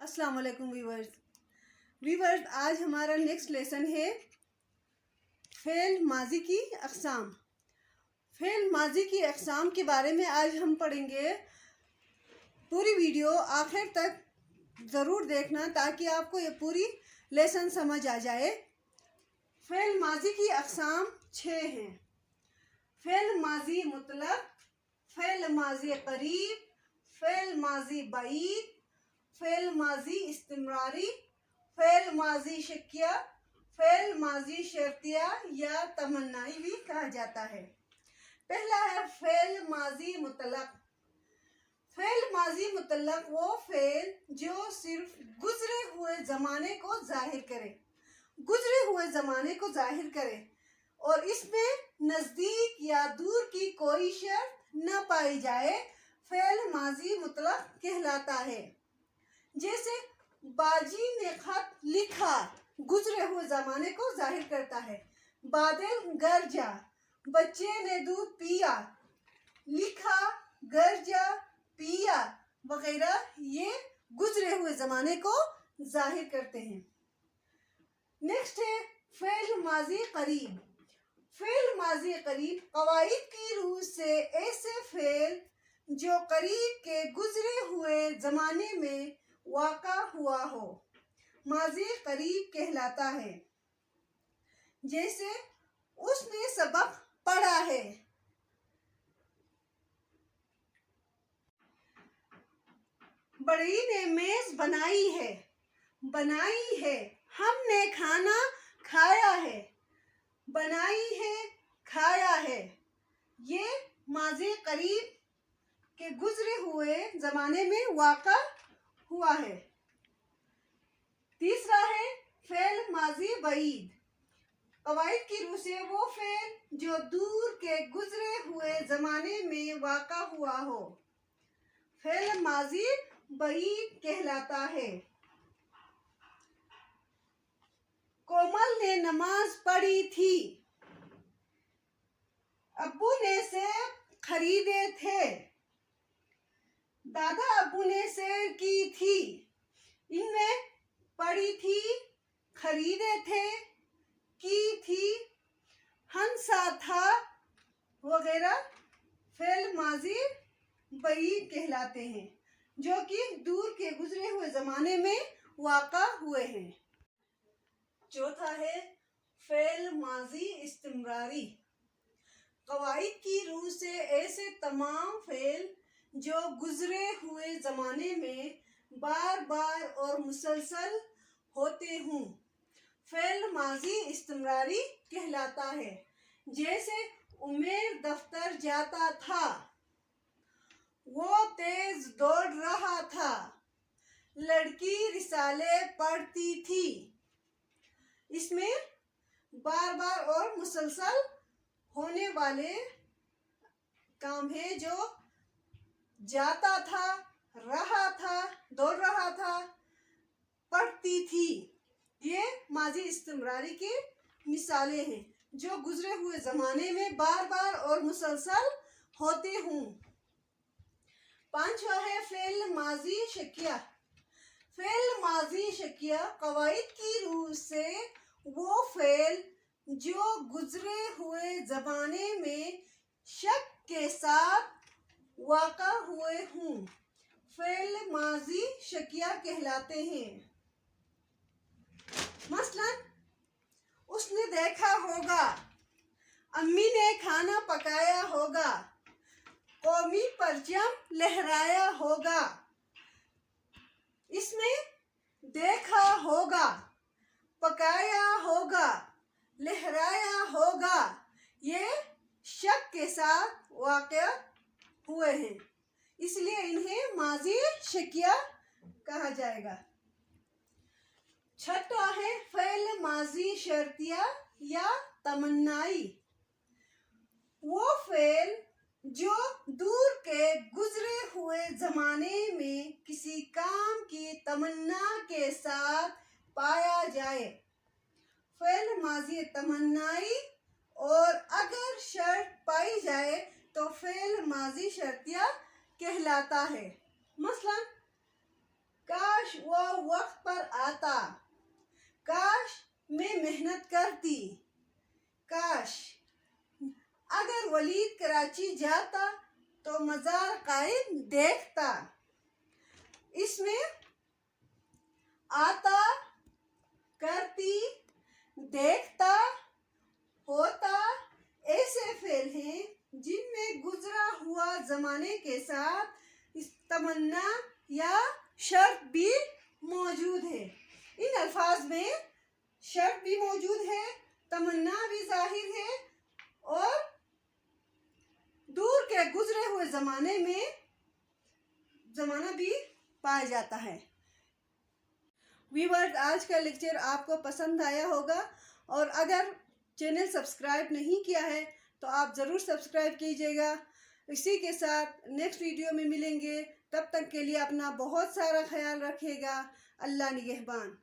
السلام علیکم ویورز آج ہمارا نیکسٹ لیسن ہے فعل ماضی کی اقسام. فعل ماضی کی اقسام کے بارے میں آج ہم پڑھیں گے. پوری ویڈیو آخر تک ضرور دیکھنا تاکہ آپ کو یہ پوری لیسن سمجھ آ جائے. فعل ماضی کی اقسام 6 ہیں. فعل ماضی مطلق، فعل ماضی قریب، فعل ماضی بعید، فعل ماضی استمراری، فعل ماضی شکیہ، فعل ماضی شرطیہ یا تمنائی بھی کہا جاتا ہے. پہلا ہے فعل ماضی مطلق. فعل ماضی مطلق وہ فعل جو صرف گزرے ہوئے زمانے کو ظاہر کرے، گزرے ہوئے زمانے کو ظاہر کرے اور اس میں نزدیک یا دور کی کوئی شرط نہ پائی جائے، فعل ماضی مطلق کہلاتا ہے. جیسے باجی نے خط لکھا گزرے ہوئے زمانے کو ظاہر کرتا ہے. بادل گرجا، بچے نے دودھ پیا، لکھا گرجا پیا وغیرہ یہ گزرے ہوئے زمانے کو ظاہر کرتے ہیں. نیکسٹ ہے فعل ماضی قریب. فعل ماضی قریب قواعد کی روح سے ایسے فعل جو قریب کے گزرے ہوئے زمانے میں واقع ہوا ہو ماضی قریب کہلاتا ہے. جیسے اس نے سبق پڑھا ہے. بڑی نے میز بنائی ہے، بنائی ہے. ہم نے کھانا کھایا ہے، بنائی ہے کھایا ہے. یہ ماضی قریب کے گزرے ہوئے زمانے میں واقع ہوا ہے. تیسرا ہے فعل ماضی بعید. قواعد کی روح سے وہ فعل جو دور کے گزرے ہوئے زمانے میں واقع ہوا ہو فعل ماضی بعید کہلاتا ہے. کومل نے نماز پڑھی تھی، ابو نے سیب خریدے تھے، دادا ابو نے سیر کی تھی. ان میں پڑھی تھی، خریدے تھے، کی تھی، ہنسا تھا وغیرہ فعل ماضی بعید کہلاتے ہیں جو کہ دور کے گزرے ہوئے زمانے میں واقع ہوئے ہیں. چوتھا ہے فعل ماضی استمراری. قواعد کی روح سے ایسے تمام فعل جو گزرے ہوئے زمانے میں بار بار اور مسلسل ہوتے ہوں فعل ماضی استمراری کہلاتا ہے. جیسے عمیر دفتر جاتا تھا، وہ تیز دوڑ رہا تھا، لڑکی رسالے پڑھتی تھی. اس میں بار بار اور مسلسل ہونے والے کام ہے جو جاتا تھا، رہا تھا، دوڑ رہا تھا، پڑھتی تھی. یہ ماضی استمراری کی مثالیں ہیں جو گزرے ہوئے زمانے میں بار بار اور مسلسل ہوتے ہوں. پانچواں ہے فعل ماضی شکیہ. فعل ماضی شکیہ قواعد کی روح سے وہ فعل جو گزرے ہوئے زمانے میں شک کے ساتھ واقع ہوئے ہوں فعل ماضی شکیہ کہلاتے ہیں. مثلا اس نے دیکھا ہوگا، امی نے کھانا پکایا ہوگا، قومی پرچم لہرایا ہوگا. اس میں دیکھا ہوگا، پکایا ہوگا، لہرایا ہوگا یہ شک کے ساتھ واقع ہوئے ہیں، اس لیے انہیں ماضی شکیہ کہا جائے گا. چھٹا ہے فعل ماضی شرطیہ یا تمنائی. وہ فعل جو دور کے گزرے ہوئے زمانے میں کسی کام کی تمنا کے ساتھ پایا جائے فعل ماضی تمنائی، اور اگر شرط پائی جائے تو فعل ماضی شرطیہ کہلاتا ہے. مثلا کاش وہ وقت پر آتا، کاش میں محنت کرتی، کاش اگر ولید کراچی جاتا تو مزار قائم دیکھتا۔ اس میں آتا، کرتی، دیکھتا، ہوتا ایسے فعل ہیں جن میں گزرا ہوا زمانے کے ساتھ تمنا یا شرط بھی موجود ہے۔ ان الفاظ میں شرط بھی موجود ہے، تمنا بھی ظاہر ہے اور دور کے گزرے ہوئے زمانہ بھی پایا جاتا ہے۔ ویورز، آج کا لیکچر آپ کو پسند آیا ہوگا، اور اگر چینل سبسکرائب نہیں کیا ہے تو آپ ضرور سبسکرائب کیجیے گا۔ اسی کے ساتھ نیکسٹ ویڈیو میں ملیں گے، تب تک کے لیے اپنا بہت سارا خیال رکھیے گا۔ اللہ نگہبان۔